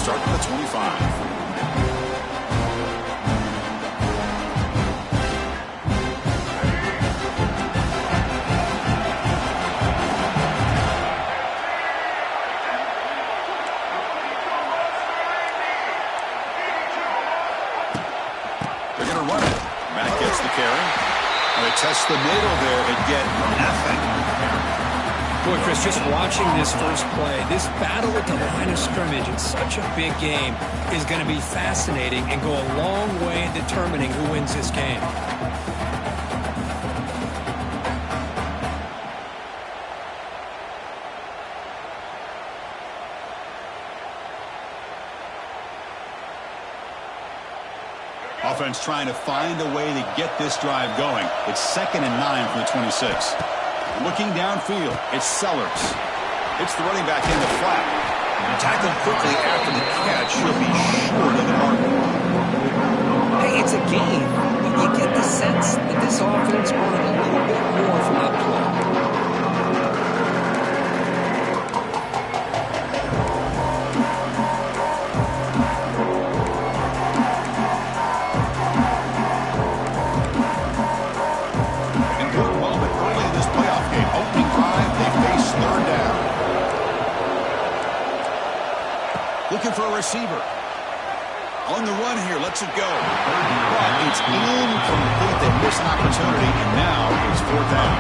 start at the 25. Test the middle there and get nothing. Boy, Chris, just watching this first play, this battle at the line of scrimmage in such a big game is going to be fascinating and go a long way in determining who wins this game. Offense trying to find a way to get this drive going. It's 2nd and 9 from the 26. Looking downfield, it's Sellers. It's the running back in the flat. Tackled quickly after the catch. He'll be short of the mark. Hey, it's a game, but you get the sense that this offense wanted a little bit more from that play. Looking for a receiver. On the run here, lets it go. But it's incomplete. They miss an opportunity, and now it's 4th down.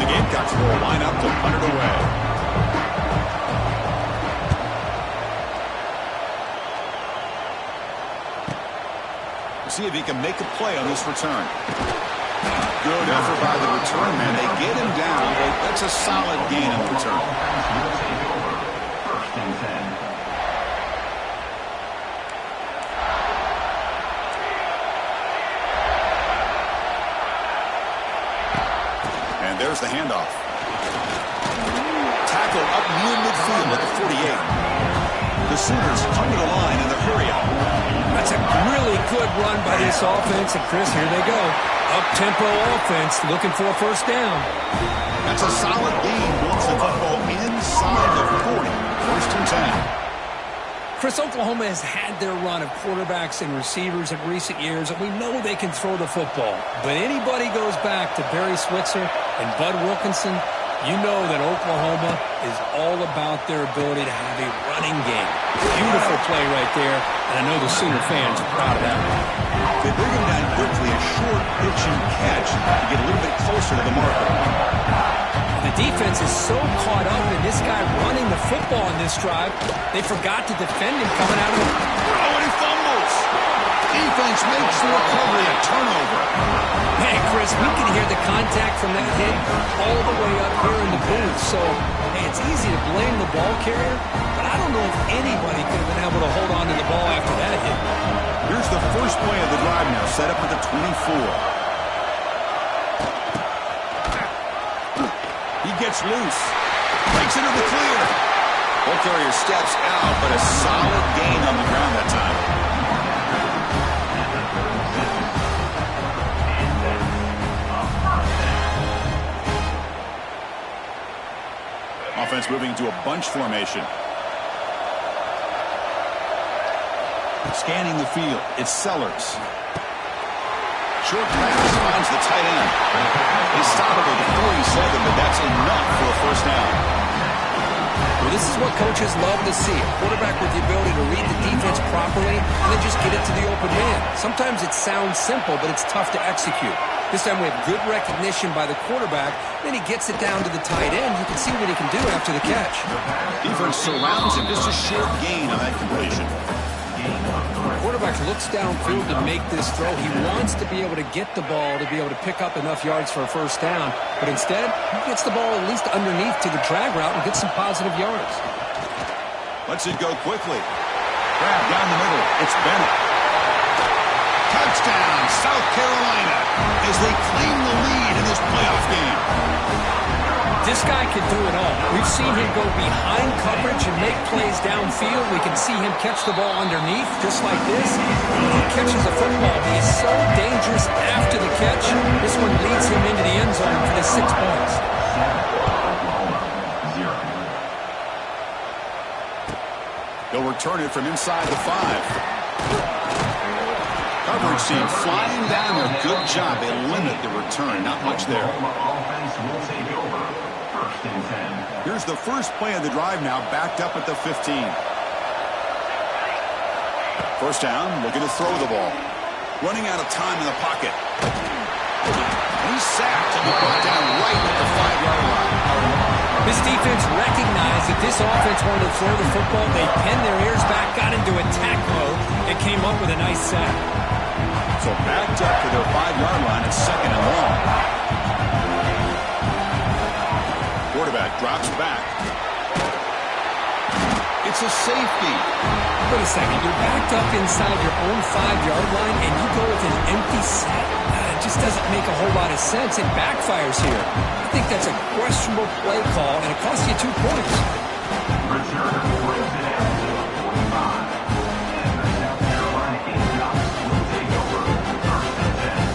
The Gamecocks will line up to punt it away. See if he can make a play on this return. Good effort by the return man. They get him down, but that's a solid gain on the return. First and 10. There's the handoff. Tackle up near midfield at the 48. The Sooners come to the line in the hurry up. That's a really good run by this offense. And, Chris, here they go. Up-tempo offense looking for a first down. That's a solid gain once the football inside the 40. 1st and 10. Chris, Oklahoma has had their run of quarterbacks and receivers in recent years, and we know they can throw the football. But anybody goes back to Barry Switzer and Bud Wilkinson, you know that Oklahoma is all about their ability to have a running game. Beautiful play right there, and I know the Sooner fans are proud of that one. They bring him down quickly, a short pitch and catch to get a little bit closer to the marker. The defense is so caught up in this guy running the football in this drive, they forgot to defend him coming out of the... Oh, and he fumbles! Defense makes the recovery a turnover. Hey, Chris, we can hear the contact from that hit all the way up here in the booth. So, hey, it's easy to blame the ball carrier, but I don't know if anybody could have been able to hold on to the ball after that hit. Here's the first play of the drive now, set up at the 24. He gets loose. Breaks into the clear. Ball carrier steps out, but a solid gain on the ground that time. Offense moving to a bunch formation. Scanning the field. It's Sellers. Short pass finds the tight end. They stop it at the 47, but that's enough for a first down. Well, this is what coaches love to see. A quarterback with the ability to read the defense properly and then just get it to the open man. Sometimes it sounds simple, but it's tough to execute. This time we have good recognition by the quarterback. Then he gets it down to the tight end. You can see what he can do after the catch. Defense surrounds him. Just a short gain on that completion. Quarterback looks downfield to make this throw. He wants to be able to get the ball to be able to pick up enough yards for a first down. But instead, he gets the ball at least underneath to the drag route and gets some positive yards. Lets it go quickly. Grab down the middle. It's Bennett. Touchdown, South Carolina, as they claim the lead in this playoff game. This guy can do it all. We've seen him go behind coverage and make plays downfield. We can see him catch the ball underneath, just like this. When he catches a football, he is so dangerous after the catch. This one leads him into the end zone for the 6 points. He'll They'll return it from inside the 5. Coverage team flying down there. Good job. They limit the return. Not much there. Here's the first play of the drive now, backed up at the 15. First down, looking to throw the ball. Running out of time in the pocket. He's sacked and brought down right at the 5-yard line. This defense recognized that this offense wanted to throw the football. They pinned their ears back, got into attack mode, and came up with a nice sack. So backed up to their 5-yard line. It's second and long. Quarterback drops back. It's a safety. Wait a second. You're backed up inside your own 5-yard line, and you go with an empty set? It just doesn't make a whole lot of sense. It backfires here. I think that's a questionable play call, and it costs you 2 points. Returner brings it out to the 45. And the South Carolina Gamecocks will take over first and 10.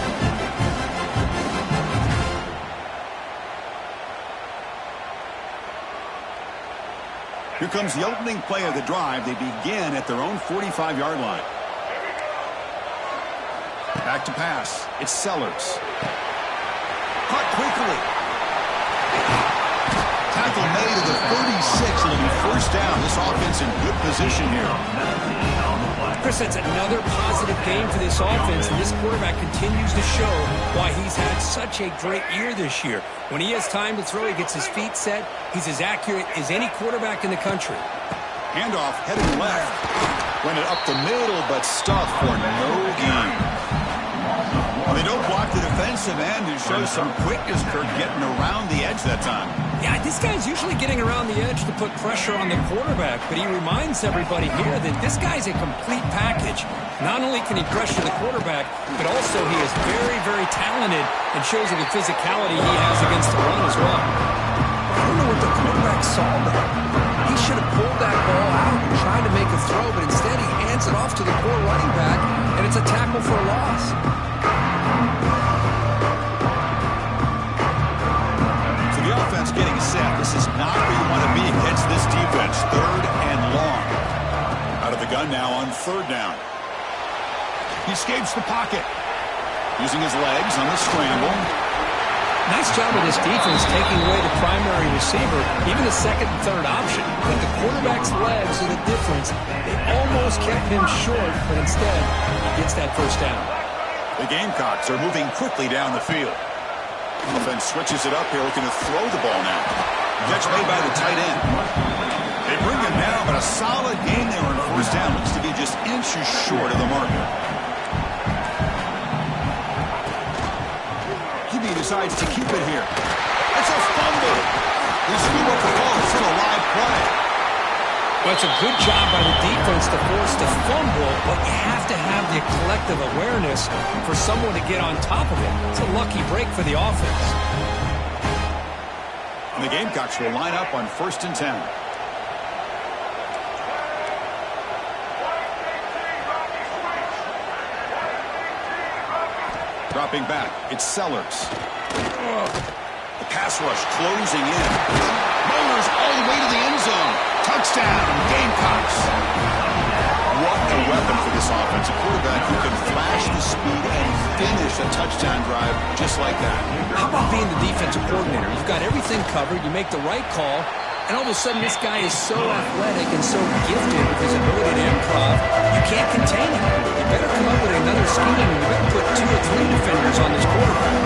Here comes the opening play of the drive. They begin at their own 45-yard line. Back to pass. It's Sellers. Caught quickly. Tackle made at the 36. It'll be first down. This offense in good position here. Chris, that's another positive game for this offense, and this quarterback continues to show why he's had such a great year this year. When he has time to throw, he gets his feet set. He's as accurate as any quarterback in the country. Handoff heading left. Went it up the middle, but stuffed for no gain. Well, they don't block the defensive end and show some quickness, Kirk, getting around the edge that time. Yeah, this guy's usually getting around the edge to put pressure on the quarterback, but he reminds everybody here that this guy's a complete package. Not only can he pressure the quarterback, but also he is very, very talented and shows you the physicality he has against the run as well. I don't know what the quarterback saw there. He should have pulled that ball out and tried to make a throw, but instead he hands it off to the core running back, and it's a tackle for a loss. The offense getting set. This is not where you want to be against this defense. Third and long. Out of the gun now on third down. He escapes the pocket. Using his legs on the scramble. Nice job of this defense taking away the primary receiver, even the second and third option. But the quarterback's legs are the difference. They almost kept him short, but instead he gets that first down. The Gamecocks are moving quickly down the field. Offense switches it up here, looking to throw the ball now. Catch made by the tight end. They bring him down, but a solid game there on first down. Looks to be just inches short of the marker. QB decides to keep it here. It's a fumble. They scoop up the ball. It's still a live play. Well, it's a good job by the defense to force the fumble, but you have to have the collective awareness for someone to get on top of it. It's a lucky break for the offense. And the Gamecocks will line up on first and 10. Dropping back, it's Sellers. The pass rush closing in. Rollers all the way to the end zone. Touchdown, Gamecocks. What a weapon for this offense. A quarterback who can flash the speed and finish a touchdown drive just like that. How about being the defensive coordinator? You've got everything covered. You make the right call. And all of a sudden, this guy is so athletic and so gifted with his ability to improv, you can't contain him. You better come up with another scheme, and you better put 2 or 3 defenders on this quarterback.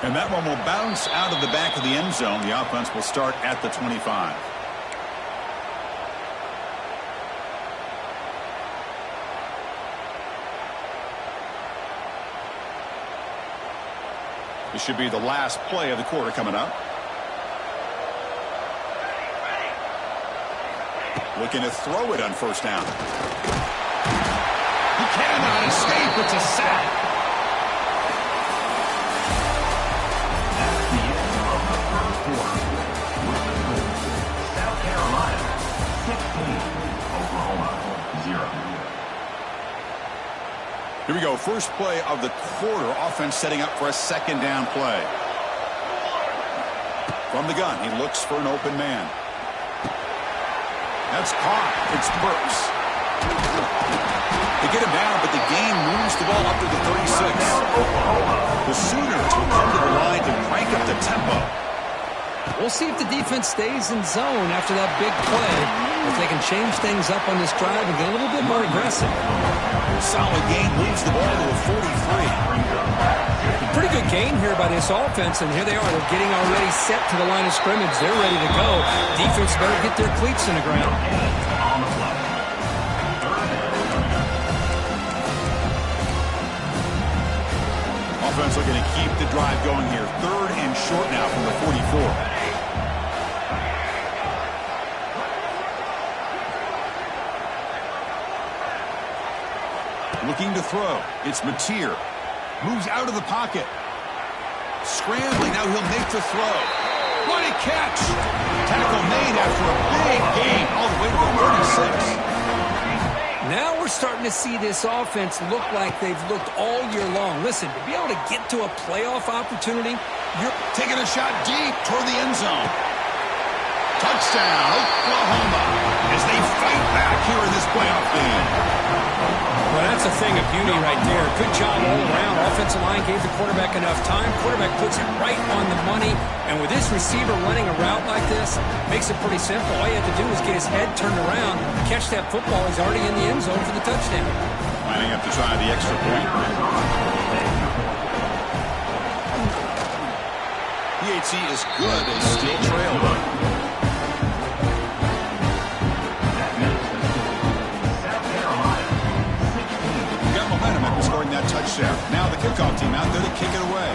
And that one will bounce out of the back of the end zone. The offense will start at the 25. This should be the last play of the quarter coming up. Looking to throw it on first down. He cannot escape. It's a sack. South Carolina 16, Oklahoma 0. Here we go. First play of the quarter. Offense setting up for a second down play. From the gun, he looks for an open man. That's caught. It's Burks. They get him down, but the game moves the ball up to the 36. The Sooners will come to the line to crank up the tempo. We'll see if the defense stays in zone after that big play, if they can change things up on this drive and get a little bit more aggressive. Solid gain moves the ball to a 43. Pretty good gain here by this offense, and here they are. They're getting already set to the line of scrimmage. They're ready to go. Defense better get their cleats in the ground. Offense looking to keep the drive going here. 3rd and short now from the 44. Looking to throw. It's Mateer. Moves out of the pocket. Scrambling. Now he'll make the throw. What a catch. Tackle made after a big gain all the way to the 36. Now we're starting to see this offense look like they've looked all year long. Listen, to be able to get to a playoff opportunity, you're taking a shot deep toward the end zone. Touchdown, Oklahoma, as they fight back here in this playoff game. Well, that's a thing of beauty right there. Good job all around. Offensive line gave the quarterback enough time. Quarterback puts it right on the money. And with this receiver running a route like this, makes it pretty simple. All you have to do is get his head turned around, catch that football. He's already in the end zone for the touchdown. Lining up to try the extra point. PAT is good. They still trail. Scoring that touchdown. Now the kickoff team out there to kick it away.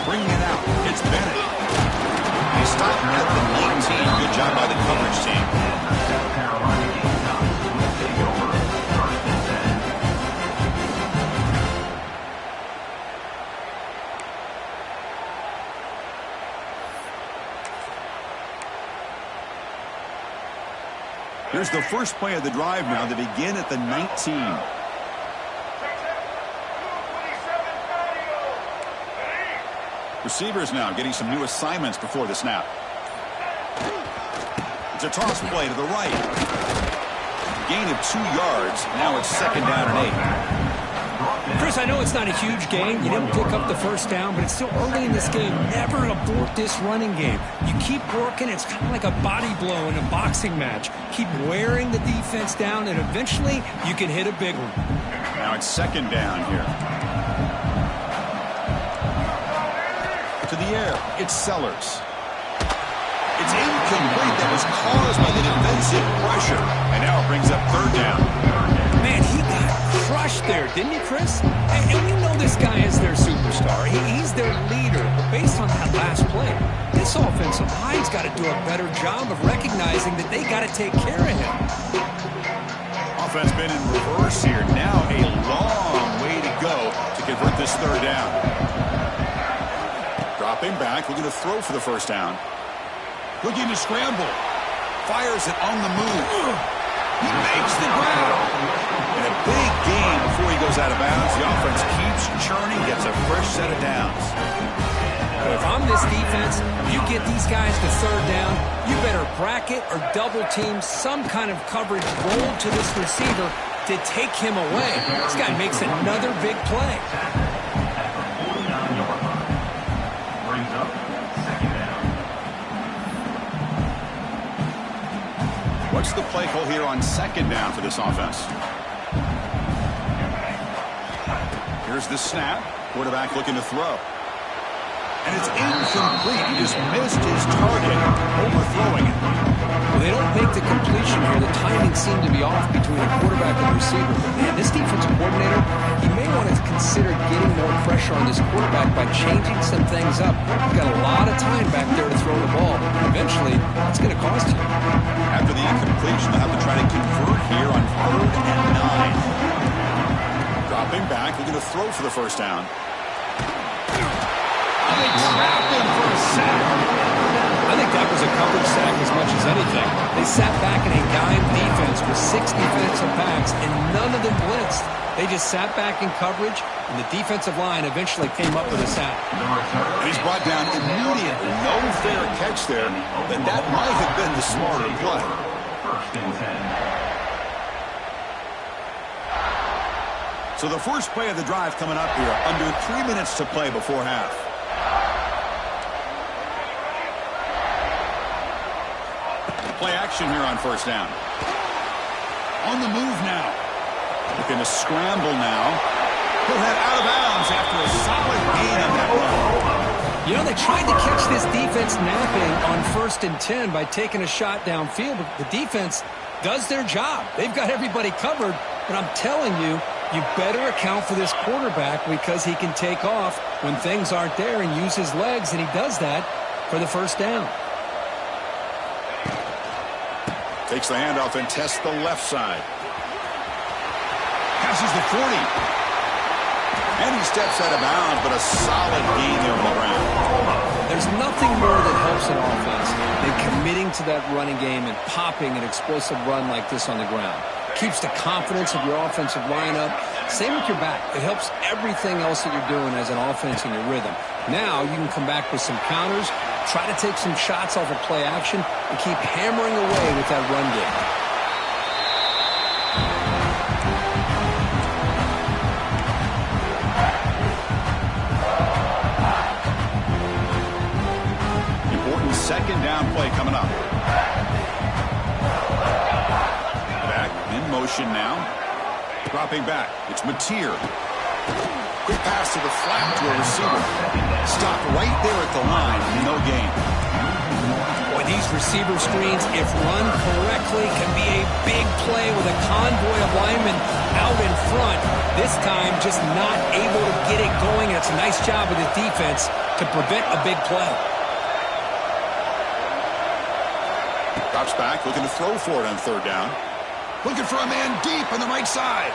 Bringing it out. It's Bennett. He stopped at the 19. Good job by the coverage team. South Carolina Gamecocks will take over 1st and 10. Here's the first play of the drive now. They begin at the 19. Receivers now getting some new assignments before the snap. It's a toss play to the right. Gain of 2 yards. Now it's 2nd down and 8. Chris, I know it's not a huge gain. You didn't pick up the first down, but it's still early in this game. Never abort this running game. You keep working. It's kind of like a body blow in a boxing match. Keep wearing the defense down, and eventually you can hit a big one. Now it's 2nd down here. To the air. It's Sellers. It's incomplete. That was caused by the defensive pressure. And now it brings up 3rd down. Man, he got crushed there, didn't he, Chris? And we know this guy is their superstar. He's their leader. But based on that last play, this offensive line's got to do a better job of recognizing that they got to take care of him. Offense been in reverse here. Now a long way to go to convert this 3rd down. Dropping back, looking to throw for the 1st down. Looking to scramble. Fires it on the move. He makes the grab. And a big gain before he goes out of bounds. The offense keeps churning, gets a fresh set of downs. Well, if I'm this defense, you get these guys to 3rd down, you better bracket or double team some kind of coverage roll to this receiver to take him away. This guy makes another big play. Brings up 2nd down. What's the play call here on 2nd down for this offense? Here's the snap. Quarterback looking to throw. And it's incomplete. He just missed his target, overthrowing it. Well, they don't make the completion here. The timing seemed to be off between the quarterback and the receiver. But man, this defensive coordinator, he may want to consider getting more pressure on this quarterback by changing some things up. You've got a lot of time back there to throw the ball. Eventually, it's going to cost you. After the incompletion, they'll have to try to convert here on 3rd and 9. Dropping back, looking to throw for the 1st down. They trap him for a sack. I think that was a coverage sack as much as anything. They sat back in a dime defense with 6 defensive backs, and none of them blitzed. They just sat back in coverage, and the defensive line eventually came up with a sack. He's brought down immediately. No fair catch there, but that might have been the smarter play. First and 10. So the first play of the drive coming up here, under 3 minutes to play before half. Play action here on first down. On the move now. Looking to scramble now. He'll head out of bounds after a solid gain on that run. You know, they tried to catch this defense napping on 1st and 10 by taking a shot downfield, but the defense does their job. They've got everybody covered, but I'm telling you, you better account for this quarterback because he can take off when things aren't there and use his legs, and he does that for the first down. Takes the handoff and tests the left side. Passes the 40. And he steps out of bounds, but a solid gain there on the ground. There's nothing more that helps an offense than committing to that running game and popping an explosive run like this on the ground. Keeps the confidence of your offensive lineup. Same with your back. It helps everything else that you're doing as an offense in your rhythm. Now you can come back with some counters, try to take some shots off of play action, and keep hammering away with that run game. Important second down play coming up. Back in motion now. Dropping back. It's Mateer. Quick pass to the flat to a receiver. Stopped right there at the line. No gain. Boy, these receiver screens, if run correctly, can be a big play with a convoy of linemen out in front. This time, just not able to get it going. It's a nice job of the defense to prevent a big play. Drops back, looking to throw for it on third down. Looking for a man deep on the right side.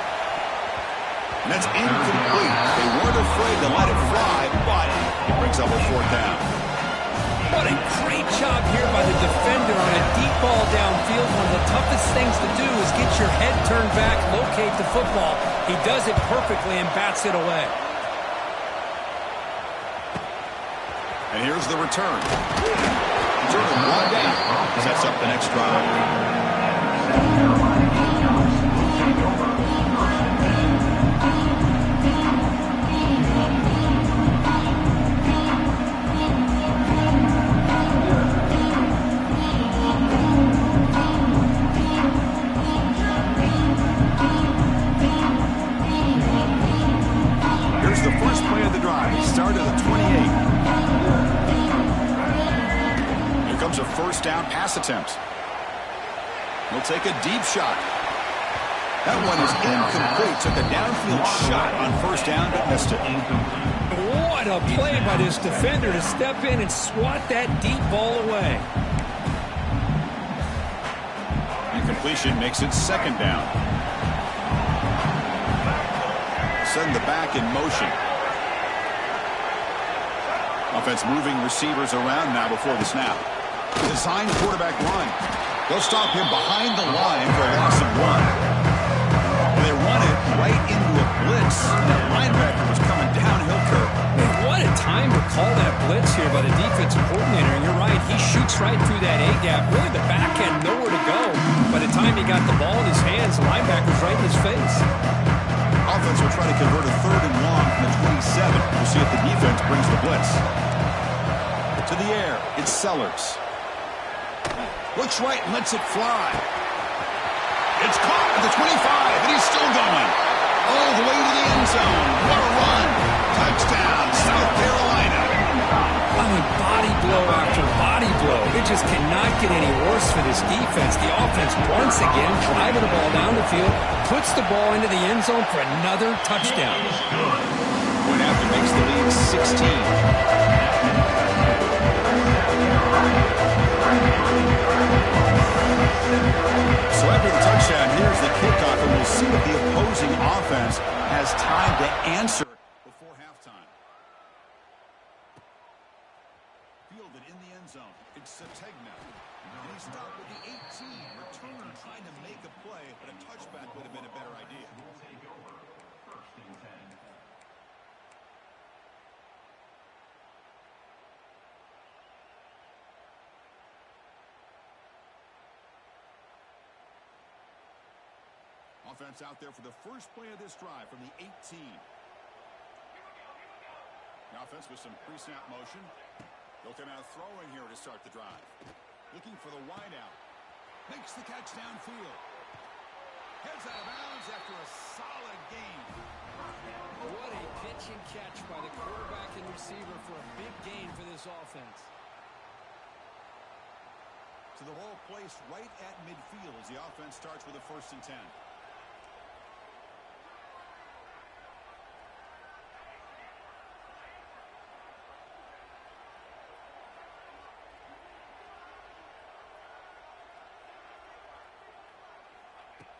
And that's incomplete. They weren't afraid to let it fly, but it brings up a fourth down. What a great job here by the defender on a deep ball downfield. One of the toughest things to do is get your head turned back, locate the football. He does it perfectly and bats it away. And here's the return. Return of 1 down. Sets up the next drive. Here's the first play of the drive. Start at the 28. Here comes a first down pass attempt. He'll take a deep shot. That one is incomplete. Took a downfield shot on first down, but missed it. What a play by this defender to step in and swat that deep ball away. Incompletion makes it second down. Send the back in motion. Offense moving receivers around now before the snap. Designed quarterback run. They'll stop him behind the line for a loss of 1. They run it right into a blitz. That linebacker was coming downhill curve. What a time to call that blitz here by the defensive coordinator. And you're right, he shoots right through that A-gap. Really the back end, nowhere to go. By the time he got the ball in his hands, the linebacker's right in his face. Offense will try to convert a third and long from the 27. We'll see if the defense brings the blitz. To the air, it's Sellers. Looks right and lets it fly. It's caught at the 25, and he's still going. All the way to the end zone. What a run. Touchdown, South Carolina. I mean, body blow after body blow. It just cannot get any worse for this defense. The offense, once again, driving the ball down the field, puts the ball into the end zone for another touchdown. Point after makes the lead 16. So after the touchdown, here's the kickoff, and we'll see if the opposing offense has time to answer before halftime. Fielded in the end zone. It's Sategna. And he stopped with the 18. Return trying to make a play, but a touchback would have been a better idea. first and 10. Offense out there for the first play of this drive from the 18. The offense with some pre-snap motion. They'll come out throwing here to start the drive. Looking for the wide out. Makes the catch downfield. Heads out of bounds after a solid gain. What a pitch and catch by the quarterback and receiver for a big gain for this offense. To the ball placed right at midfield as the offense starts with a 1st and 10.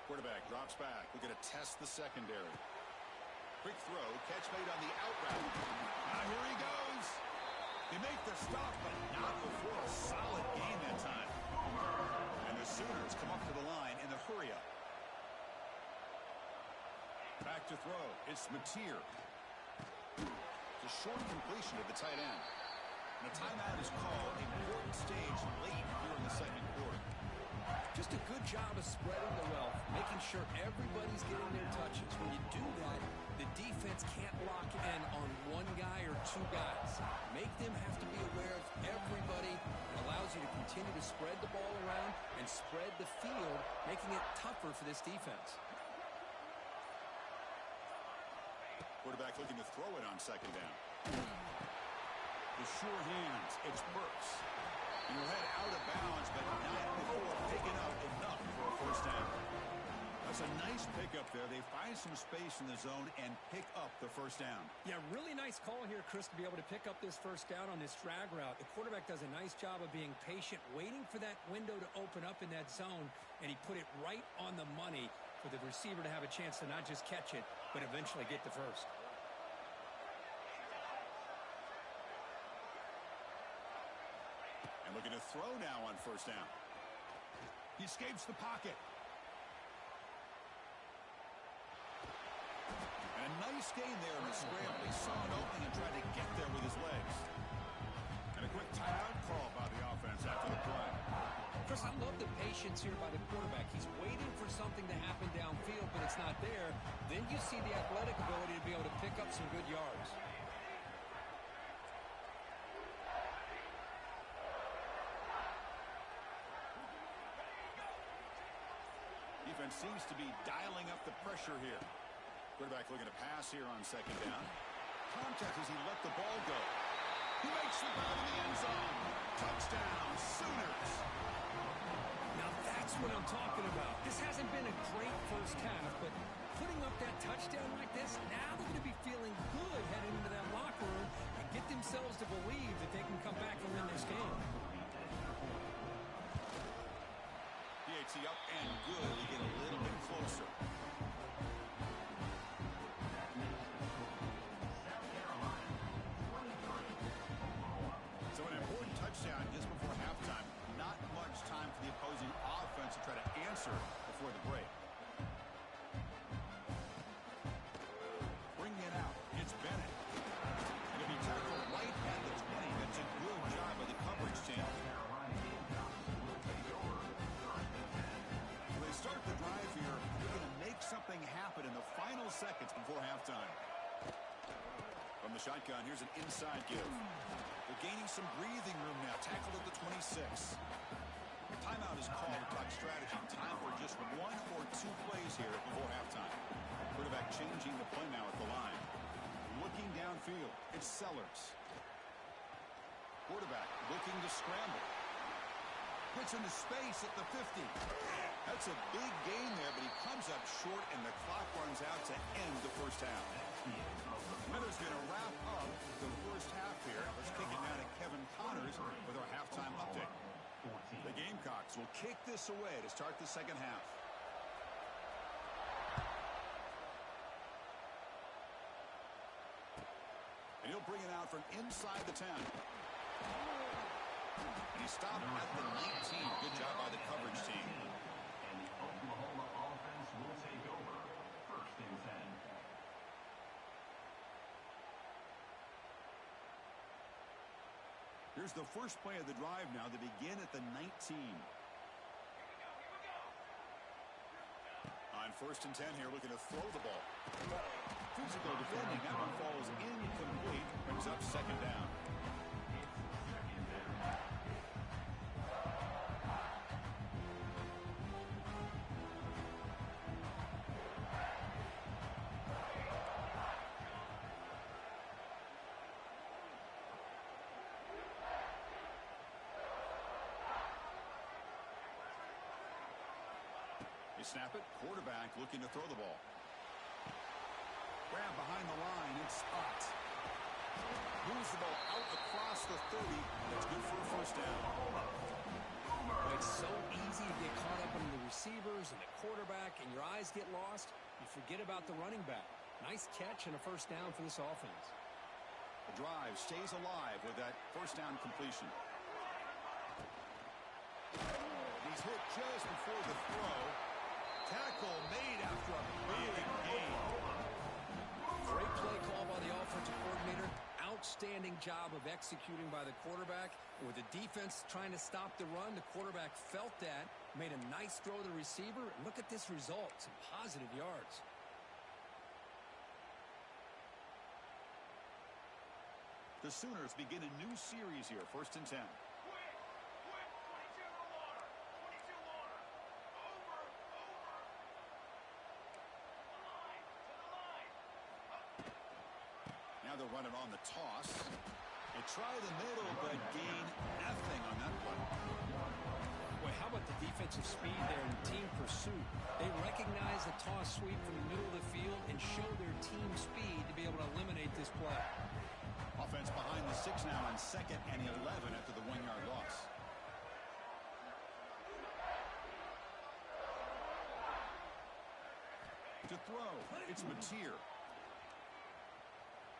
Quarterback drops back. We're going to test the secondary. Quick throw. Catch made on the out route. Now here he goes. They make the stop, but not before a solid gain that time. And the Sooners come up to the line in the hurry-up. Back to throw. It's Mateer. The short completion of the tight end. And a timeout is called. Important stage late here in the second quarter. Just a good job of spreading the wealth, making sure everybody's getting their touches. When you do that, the defense can't lock in on one guy or two guys. Make them have to be aware of everybody. It allows you to continue to spread the ball around and spread the field, making it tougher for this defense. Quarterback looking to throw it on 2nd down. The sure hands. It's Burks. And he'll head out of bounds, but not before picking up enough for a 1st down. That's a nice pickup there. They find some space in the zone and pick up the 1st down. Yeah, really nice call here, Chris, to be able to pick up this 1st down on this drag route. The quarterback does a nice job of being patient, waiting for that window to open up in that zone, and he put it right on the money for the receiver to have a chance to not just catch it, but eventually get the 1st. And looking to throw now on 1st down. He escapes the pocket. And a nice gain there in the scramble. He saw an opening and tried to get there with his legs. And a quick timeout call by the offense after the play. Chris, I love the patience here by the quarterback. He's waiting for something to happen downfield, but it's not there. Then you see the athletic ability to be able to pick up some good yards. Defense seems to be dialing up the pressure here. Quarterback looking to pass here on 2nd down. Contact as he let the ball go. He makes the grab in the end zone. Touchdown, Sooners. Now that's what I'm talking about. This hasn't been a great 1st half, but putting up that touchdown like this, now they're going to be feeling good heading into that locker room and get themselves to believe that they can come back and win this game. PAT up and good to get a little bit closer. So an important touchdown just before halftime. Not much time for the opposing offense to try to answer before the break. Bringing it out. It's Bennett. And if he tackled right at the 20, that's a good job by the coverage team. They start the drive here. They're going to make something happen in the final seconds before halftime. From the shotgun, here's an inside give. They're gaining some breathing room now. Tackled at the 26. Timeout is called to talk strategy. Time for just 1 or 2 plays here before halftime. Quarterback changing the play now at the line. Looking downfield. It's Sellers. Quarterback looking to scramble. Gets into space at the 50. That's a big gain there, but he comes up short, and the clock runs out to end the 1st half. Miller's going to wrap up the 1st half here. Let's kick it down to Kevin Connors with our halftime update. The Gamecocks will kick this away to start the 2nd half. And he'll bring it out from inside the 10. And he stopped at the 19. Good job by the coverage team. And the Oklahoma offense will take over 1st and 10. Here's the first play of the drive now. They begin at the 19. On 1st and 10 here, looking to throw the ball. Physical defending. That one falls incomplete. Brings up 2nd down. You snap it. Quarterback looking to throw the ball. Grab behind the line. It's Ott. Moves the ball out across the 30. That's good for a 1st down. It's so easy to get caught up in the receivers and the quarterback, and your eyes get lost. You forget about the running back. Nice catch and a 1st down for this offense. The drive stays alive with that 1st down completion. He's hit just before the throw. Tackle made after a big gain. Great play call by the offensive coordinator. Outstanding job of executing by the quarterback. And with the defense trying to stop the run, the quarterback felt that, made a nice throw to the receiver. And look at this result, some positive yards. The Sooners begin a new series here, 1st and 10. Now they'll run it on the toss. They try the middle, but gain nothing on that play. Boy, how about the defensive speed there in team pursuit? They recognize the toss sweep from the middle of the field and show their team speed to be able to eliminate this play. Offense behind the 6 now on 2nd and 11 after the 1-yard loss. To throw, it's Mateer.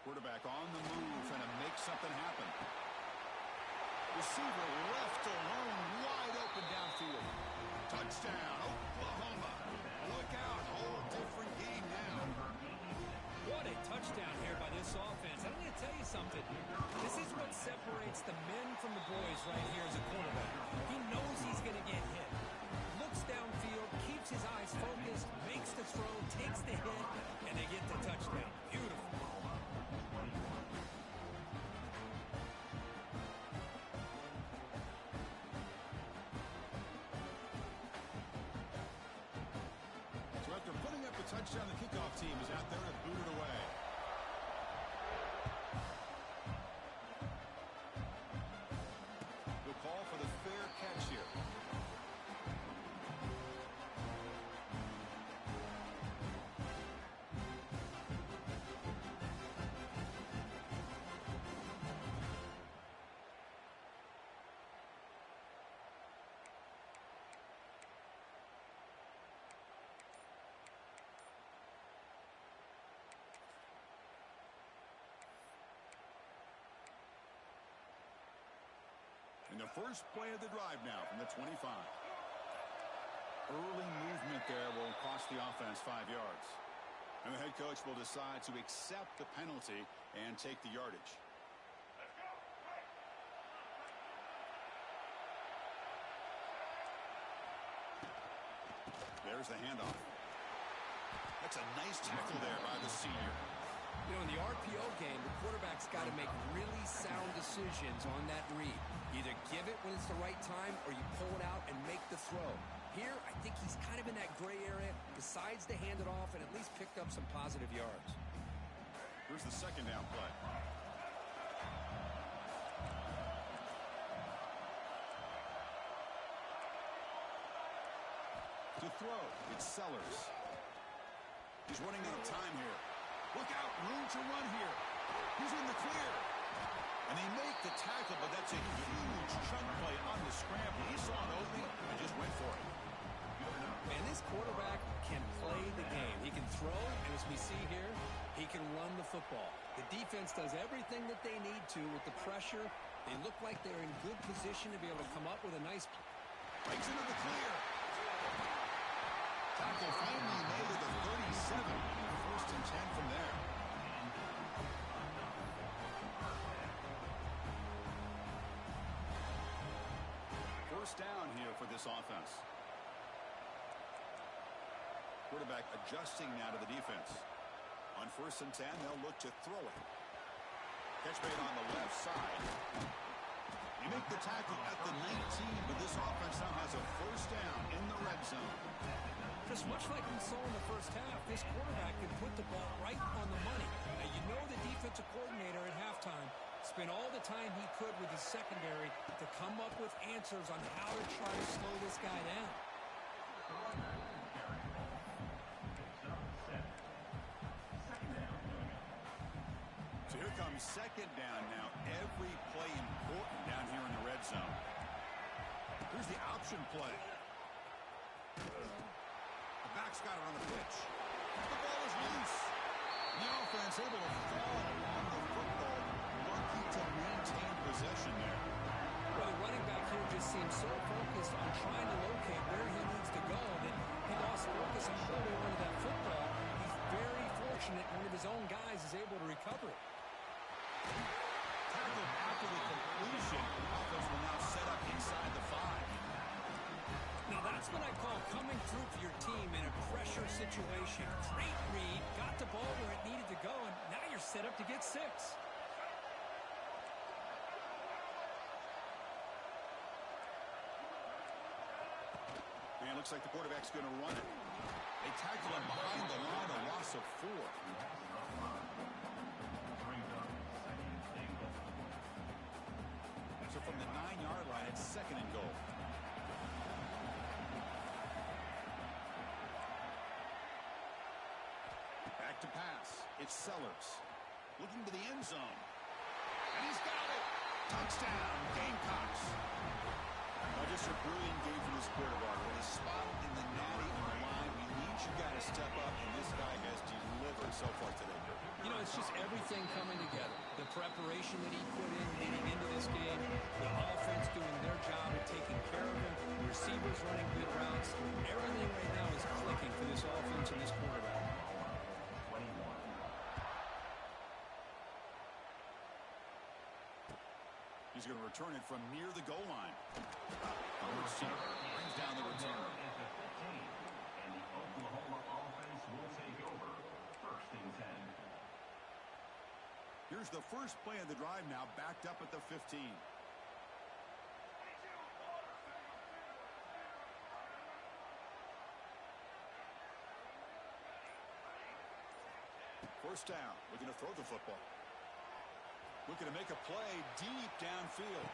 Quarterback on the move and to make something happen. Receiver left alone, wide open downfield. Touchdown, Oklahoma. Look out, whole different game now. What a touchdown here by this offense. I'm going to tell you something. This is what separates the men from the boys right here as a quarterback. He knows he's going to get hit. Looks downfield, keeps his eyes focused, makes the throw, takes the hit, and they get the touchdown. Beautiful. So after putting up the touchdown, the kickoff team is out there to boot it away. We'll call for the fair catch here. And the first play of the drive now from the 25. Early movement there will cost the offense 5 yards. And the head coach will decide to accept the penalty and take the yardage. There's the handoff. That's a nice tackle there by the senior. You know, in the RPO game, the quarterback's got to make really sound decisions on that read. Either give it when it's the right time or you pull it out and make the throw. Here, I think he's kind of in that gray area, decides to hand it off and at least picked up some positive yards. Here's the 2nd down play. To throw, it's Sellers. He's running out of time here. Look out, room to run here. He's in the clear. And they make the tackle, but that's a huge chunk play on the scramble. He saw an opening and just went for it. Man, this quarterback can play the game. He can throw, and as we see here, he can run the football. The defense does everything that they need to with the pressure. They look like they're in good position to be able to come up with a nice play. Breaks into the clear. Tackle finally made at the 37. 1st and 10 from there. 1st First down here for this offense. Quarterback adjusting now to the defense. On 1st and 10, they'll look to throw it. Catch made on the left side. They make the tackle at the 19, but this offense now has a first down in the red zone. Just much like we saw in the first half, this quarterback can put the ball right on the money. Now, you know the defensive coordinator at halftime spent all the time he could with his secondary to come up with answers on how to try to slow this guy down. So here comes second down now. Every play important down here in the red zone. Here's the option play. The back's got it on the pitch. The ball is loose. The offense able to fall on the football. Lucky to maintain possession there. Well, the running back here just seems so focused on trying to locate where he needs to go that he lost focus and holding on to that football. He's very fortunate one of his own guys is able to recover it. Tackled after the completion. The offense will now set up inside the 5. Now that's what I call coming through for your team in a pressure situation. Great read, got the ball where it needed to go, and now you're set up to get 6. And it looks like the quarterback's going to run it. They tackle him behind the line, a loss of 4. So from the 9-yard line, it's 2nd and goal. Back to pass. It's Sellers. Looking to the end zone. And he's got it. Touchdown, Gamecocks. Just a brilliant game for this quarterback. With a spot in the natty on the line, we need you guys to step up, and this guy has delivered so far today. You know, it's just everything coming together. The preparation that he put in leading into this game, the offense doing their job of taking care of him, receivers running good routes. Everything right now is clicking for this offense and this quarterback. He's going to return it from near the goal line. The receiver brings down the return. And the Oklahoma offense will take over. 1st and 10. Here's the first play of the drive now, backed up at the 15. First down. Looking to throw the football. Looking to make a play deep downfield.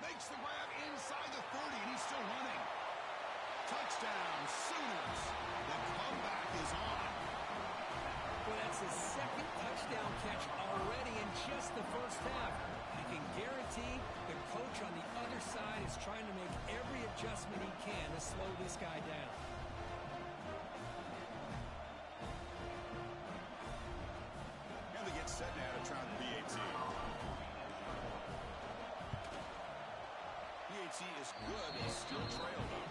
Makes the grab inside the 30, and he's still running. Touchdown, Sooners. The comeback is on. Well, that's his 2nd touchdown catch already in just the first half. I can guarantee the coach on the other side is trying to make every adjustment he can to slow this guy down. And they get set now to try the BAT. BAT is good, but still trailed up.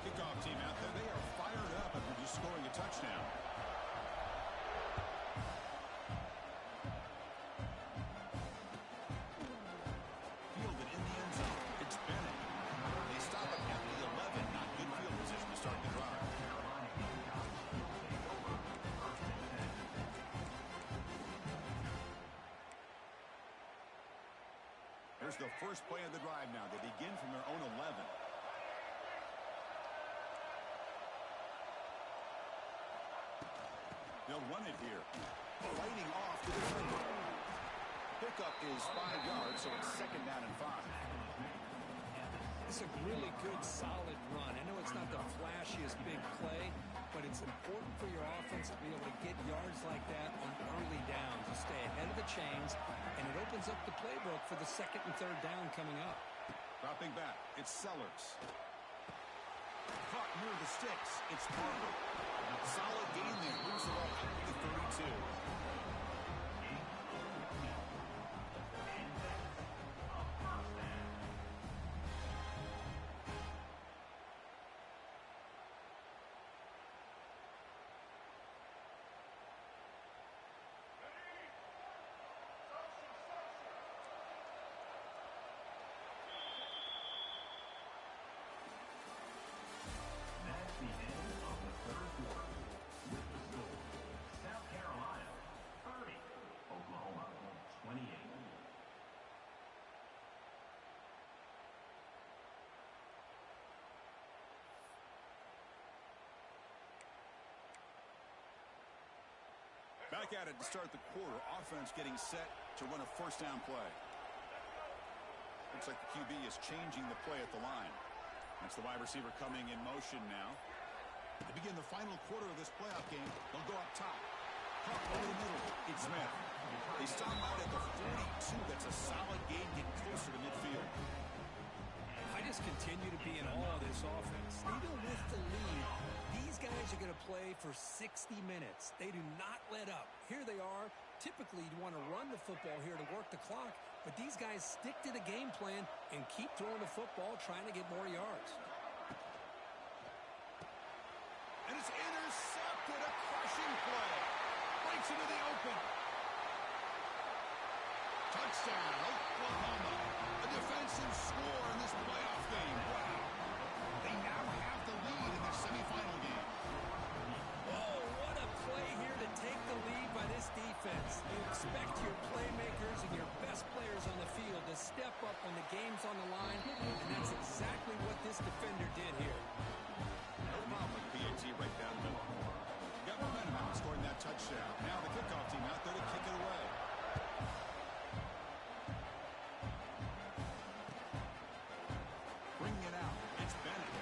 Kickoff team out there, they are fired up after just scoring a touchdown. Fielded in the end zone. It's Bennett. They stop him at the 11. Not good field position to start the drive. Here's the first play of the drive now. They begin from their own 11. They'll run it here. Fighting off to the defender. Pickup is 5 yards, so it's 2nd down and 5. It's a really good, solid run. I know it's not the flashiest big play, but it's important for your offense to be able to get yards like that on early downs to stay ahead of the chains, and it opens up the playbook for the 2nd and 3rd down coming up. Dropping back, it's Sellers. Caught near the sticks, it's Barber. Solid gain there, moves the ball out to the 32. Back at it to start the quarter. Offense getting set to run a first down play. Looks like the QB is changing the play at the line. That's the wide receiver coming in motion now. To begin the final quarter of this playoff game, they'll go up top. Up over the middle. It's Smith. They stop out at the 42. That's a solid gain, getting closer to midfield. I just continue to be in awe of this offense. Even with the lead, these guys are going to play for 60 minutes. They do not let up. Here they are. Typically, you want to run the football here to work the clock, but these guys stick to the game plan and keep throwing the football, trying to get more yards. And it's intercepted. A crushing play. Breaks into the open. Touchdown, Oklahoma. A defensive score in this playoff game. Wow. They now have the lead in their semifinal game. Oh, what a play here to take the lead by this defense. You expect your playmakers and your best players on the field to step up when the game's on the line, and that's exactly what this defender did here. No problem with PAT right down the middle. Got momentum after scoring that touchdown. Now the kickoff team out there to kick it away. Bringing it out. It's Bennett.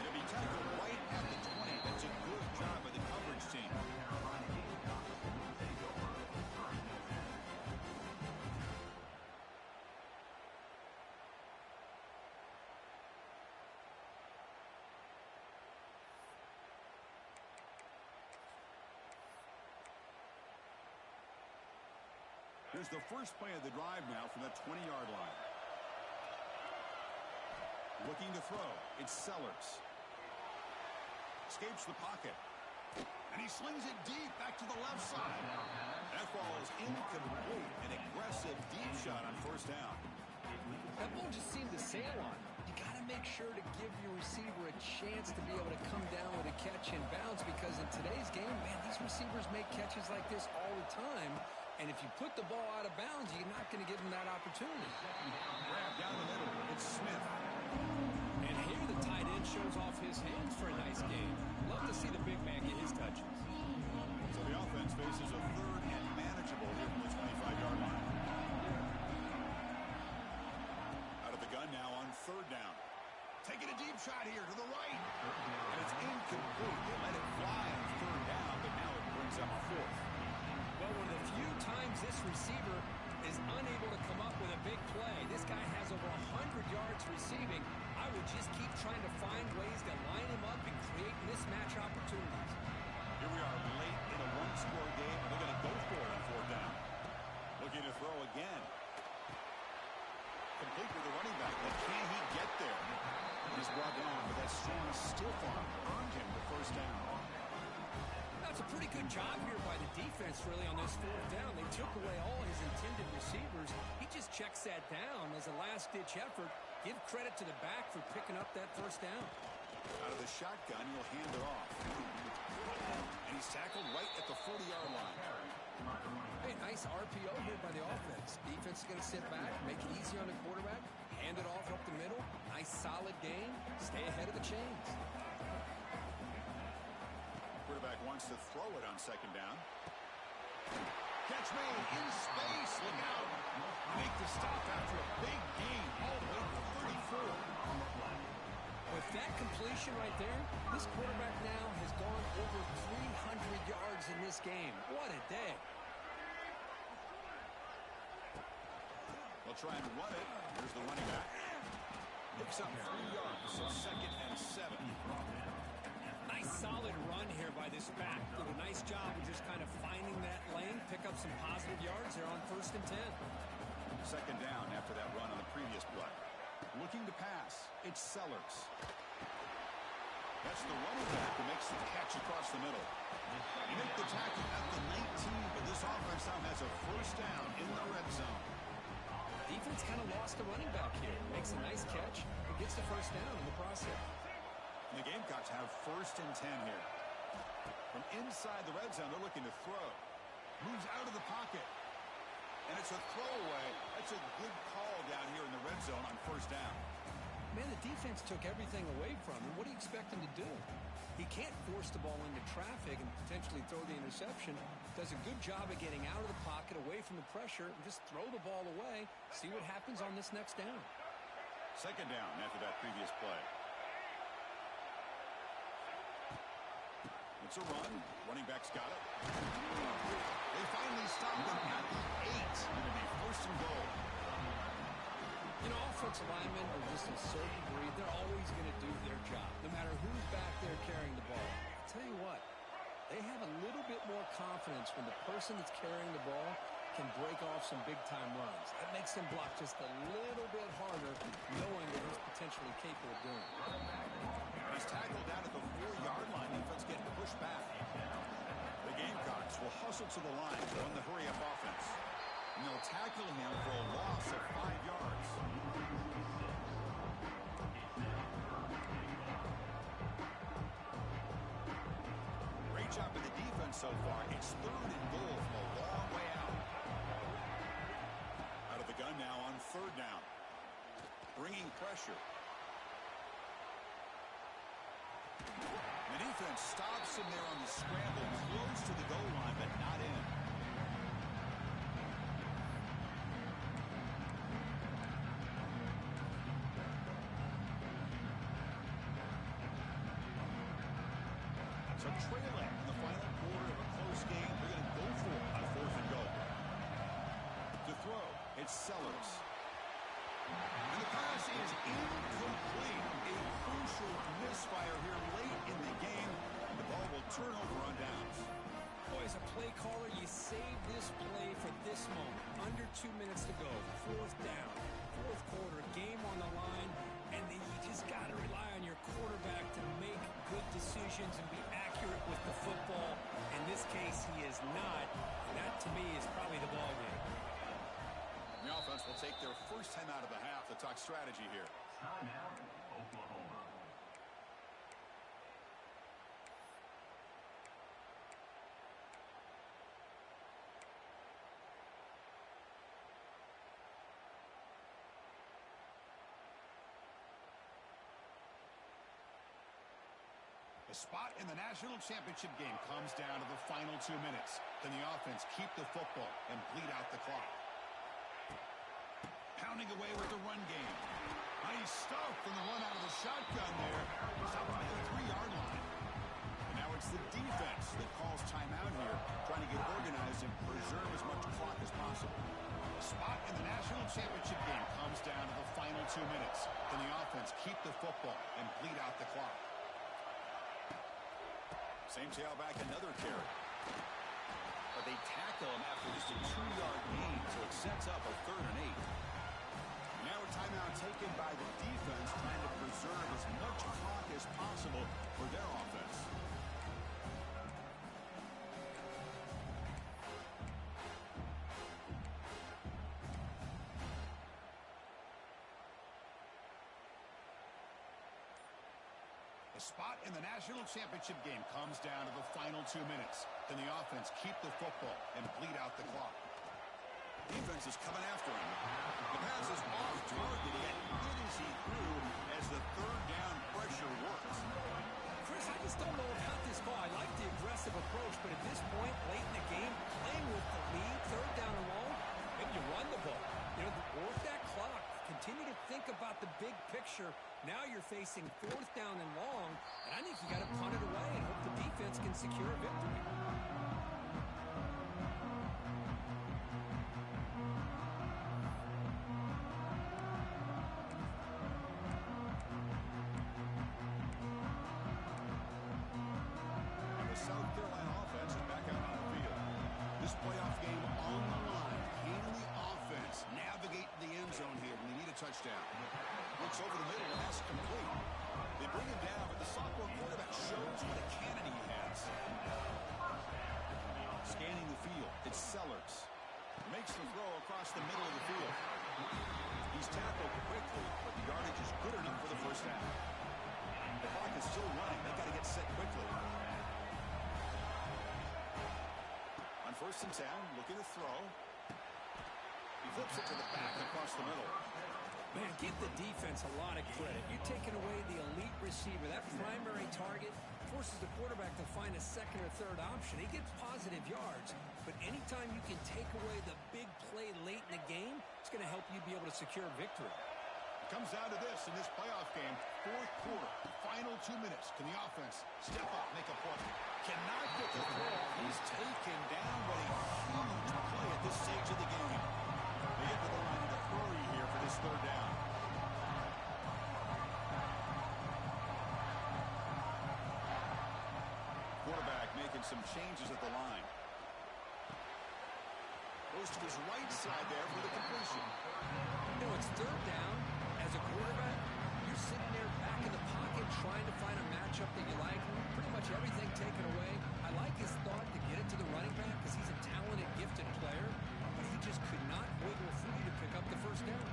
It'll be tackled right at the 20. That's a good job by the coverage team. Here's the first play of the drive now from the 20-yard line. Looking to throw. It's Sellers. Escapes the pocket. And he slings it deep back to the left side. That ball is incomplete. An aggressive deep shot on first down. That ball just seemed to sail on. You got to make sure to give your receiver a chance to be able to come down with a catch and bounce, because in today's game, man, these receivers make catches like this all the time. And if you put the ball out of bounds, you're not going to give them that opportunity. Grab down the middle. It's Smith. And here the tight end shows off his hands for a nice game. Love to see the big man get his touches. So the offense faces a third and manageable here from the 25-yard line. Out of the gun now on third down. Taking a deep shot here to the right. And it's incomplete. They let it fly on third down, but now it brings up fourth. Well, one of the few times this receiver is unable to come up with a big play. This guy has over 100 yards receiving. I would just keep trying to find ways to line him up and create mismatch opportunities. Here we are late in a one-score game, and they're going to go for it on fourth down. Looking to throw again. Complete with the running back, but can he get there? He's brought down, but that strong stiff arm earned him the first down. That's a pretty good job here by the defense, really, on this fourth down. They took away all his intended receivers. He just checks that down as a last-ditch effort. Give credit to the back for picking up that first down. Out of the shotgun, he'll hand it off. And he's tackled right at the 40-yard line. Hey, nice RPO here by the offense. Defense is going to sit back, make it easy on the quarterback, hand it off up the middle. Nice, solid game. Stay ahead of the chains. Quarterback wants to throw it on second down. Catch made in space. Look out. Make the stop after a big gain all the way to 34. With that completion right there, this quarterback now has gone over 300 yards in this game. What a day. They'll try and run it. Here's the running back. Picks up 3 yards, so 2nd and 7. Nice solid run here by this back. Did a nice job of just kind of finding that lane, pick up some positive yards there on 1st and 10. 2nd down after that run on the previous play. Looking to pass. It's Sellers. That's the running back who makes the catch across the middle. He made the tackle at the 19, but this offense now has a first down in the red zone. Defense kind of lost the running back here. Makes a nice catch and gets the first down in the process. And the Gamecocks have 1st and 10 here. From inside the red zone, they're looking to throw. Moves out of the pocket. And it's a throwaway. That's a good call down here in the red zone on 1st down. Man, the defense took everything away from him. What do you expect him to do? He can't force the ball into traffic and potentially throw the interception. Does a good job of getting out of the pocket, away from the pressure, and just throw the ball away. See what happens on this next down. Second down after that previous play. It's a run. Running back's got it. They finally stopped him at the 8. It'll be first and goal. You know, offensive linemen are just a certain breed. They're always going to do their job, no matter who's back there carrying the ball. I'll tell you what, they have a little bit more confidence when the person that's carrying the ball can break off some big-time runs. That makes them block just a little bit harder, knowing that he's potentially capable of doing it. He's tackled down at the 4-yard line. Defense getting pushed back. The Gamecocks will hustle to the line to run the hurry-up offense. And they'll tackle him for a loss of 5 yards. Great job by the defense so far. It's third and goal from a long way out. Out of the gun now on third down. Bringing pressure. The defense stops him there on the scramble, close to the goal line, but not in. So trailing in the final quarter of a close game, they're going to go for it on fourth and goal. To throw, it's Sellers. And the pass is incomplete. A crucial misfire here late in the game. The ball will turn over on downs. Boy, as a play caller, you save this play for this moment. Under 2 minutes to go. Fourth down. Fourth quarter. Game on the line. And then you just got to rely on your quarterback to make good decisions and be accurate with the football. In this case, he is not. That, to me, is probably the ball game. The offense will take their first time out of the half to talk strategy here. Timeout, Oklahoma. The spot in the national championship game comes down to the final 2 minutes. Can the offense keep the football and bleed out the clock? Pounding away with the run game. Nice stuff from the run out of the shotgun there. Stopped by the 3-yard line. And now it's the defense that calls timeout here, trying to get organized and preserve as much clock as possible. The spot in the national championship game comes down to the final 2 minutes. Can the offense keep the football and bleed out the clock? Same tailback, another carry. But they tackle him after just a 2-yard gain, so it sets up a 3rd and 8. Now a timeout taken by the defense, trying to preserve as much clock as possible for their offense. The spot in the national championship game comes down to the final 2 minutes. Can the offense keep the football and bleed out the clock? Defense is coming after him. The pass is off target, yet hit as he threw as the third down pressure works. Chris, I just don't know about this call. I like the aggressive approach, but at this point, late in the game, playing with the lead, third down and long, maybe you run the ball. You know, work that clock. Continue to think about the big picture. Now you're facing fourth down and long, and I think you got to punt it away and hope the defense can secure a victory. South Carolina offense is back out on the field. This playoff game on the line. Can the offense navigate the end zone here when they need a touchdown? Looks over the middle and that's complete. They bring him down, but the sophomore quarterback shows what a cannon he has. Scanning the field, it's Sellers. Makes the throw across the middle of the field. He's tackled quickly, but the yardage is good enough for the first down. The clock is still running. They've got to get set quickly. On first and 10, looking to throw. He flips it to the back across the middle. Man, give the defense a lot of credit. You're taking away the elite receiver. That primary target forces the quarterback to find a second or third option. He gets positive yards, but anytime you can take away the big play late in the game, it's going to help you be able to secure victory. It comes down to this in this playoff game. Fourth quarter, final 2 minutes. Can the offense step up, make a play? Cannot get the throw. He's taken down, but a huge play at this stage of the game. They get to the line to hurry here for this third down. Quarterback making some changes at the line. Goes to his right side there for the completion. You know, it's third down. As a quarterback, you're sitting there back in the pocket trying to find a matchup that you like. Pretty much everything taken away. I like his thought to get it to the running back because he's a talented, gifted player, but he just could not wiggle free to pick up the first down.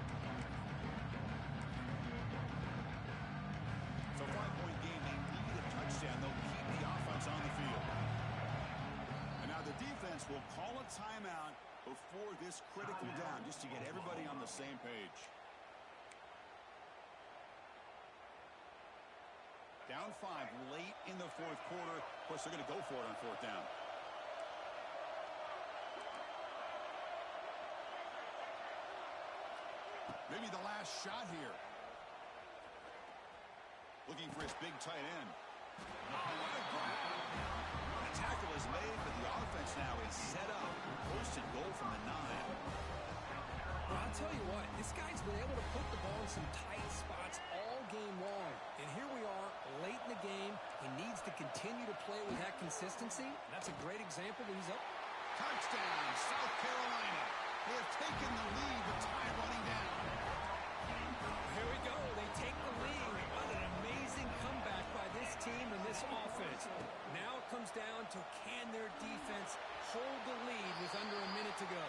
It's a 5-point game. They need a touchdown. They'll keep the offense on the field. And now the defense will call a timeout before this critical down just to get everybody on the same page. Down 5 late in the fourth quarter. Of course, they're going to go for it on fourth down. Maybe the last shot here. Looking for his big tight end. Oh, what a grab. The tackle is made, but the offense now is set up. Posted goal from the 9. Well, I'll tell you what, this guy's been able to put the ball in some tight spots all game long. And here we are, late in the game. He needs to continue to play with that consistency. And that's a great example that he's up. Touchdown, South Carolina. They have taken the lead with time running down. Here we go. They take the lead. What an amazing comeback by this team and this offense. Now it comes down to can their defense hold the lead with under a minute to go.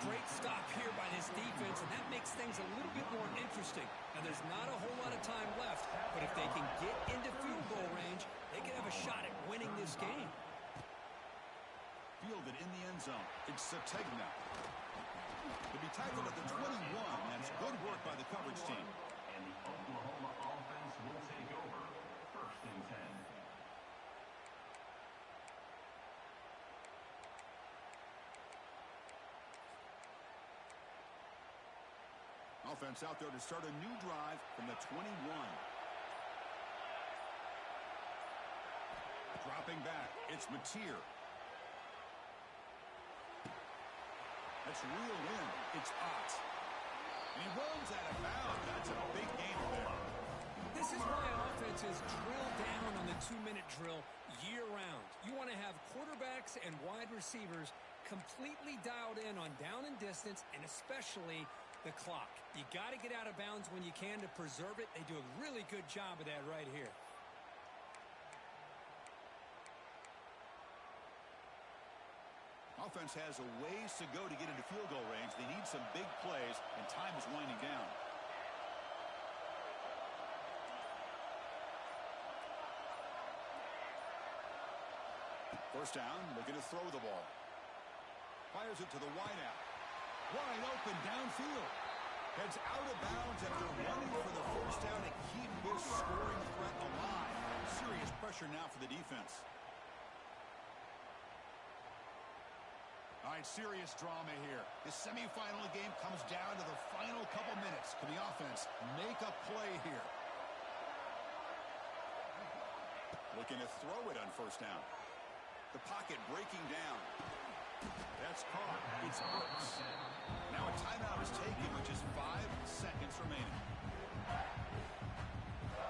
Great stop here by this defense, and that makes things a little bit more interesting. Now, there's not a whole lot of time left, but if they can get into field goal range, they can have a shot at winning this game. Fielded in the end zone. It's Sategna. To be tackled at the 21. That's good work by the coverage team. And the Oklahoma offense will take over. First and 10. Offense out there to start a new drive from the 21. Dropping back, it's Mateer. That's reeled in. It's Ott. And he runs out of bounds. That's a big gain there. This is why offenses drill down on the 2-minute drill year-round. You want to have quarterbacks and wide receivers completely dialed in on down and distance, and especially the clock. You got to get out of bounds when you can to preserve it. They do a really good job of that right here. Offense has a ways to go to get into field goal range. They need some big plays, and time is winding down. First down, looking to throw the ball. Fires it to the wideout. Wide open downfield. Heads out of bounds after running for the first down to keep this scoring threat alive. Serious pressure now for the defense. All right, serious drama here. This semifinal game comes down to the final couple minutes. Can the offense make a play here? Looking to throw it on first down. The pocket breaking down. That's caught. It's Brooks. Now a timeout is taken, which is 5 seconds remaining.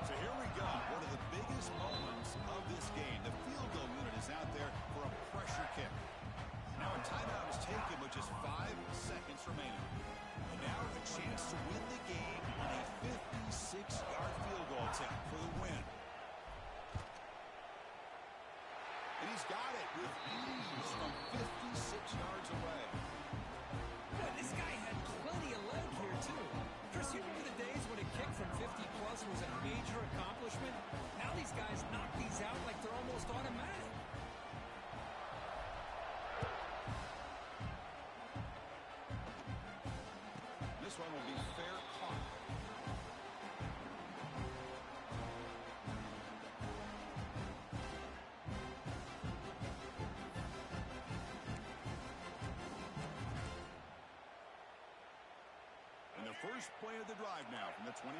So here we go. One of the biggest moments of this game. The field goal unit is out there for a pressure kick. Now a timeout is taken, which is 5 seconds remaining. And now a chance to win the game on a 56-yard field goal attempt for the win. And he's got it with ease from 56 yards away. Boy, this guy had plenty of leg here, too. Chris, you remember the days when a kick from 50-plus was a major accomplishment? Now these guys knock these out like they're almost automatic. This one will be fair caught. First play of the drive now from the 25.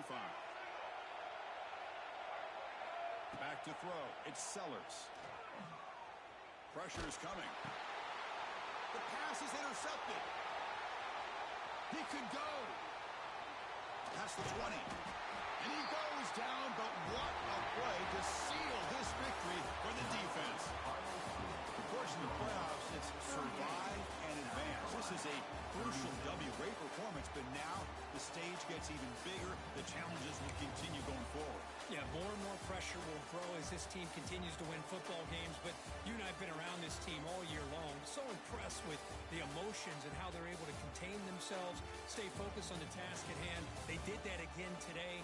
Back to throw. It's Sellers. Pressure is coming. The pass is intercepted. He could go. Past the 20. And he goes down, but what a play to seal this victory for the defense. Of course, in the playoffs, it's survive and advance. This is a crucial W. Great performance, but now the stage gets even bigger. The challenges will continue going forward. Yeah, more and more pressure will grow as this team continues to win football games, but you and I have been around this team all year long. So impressed with the emotions and how they're able to contain themselves, stay focused on the task at hand. They did that again today.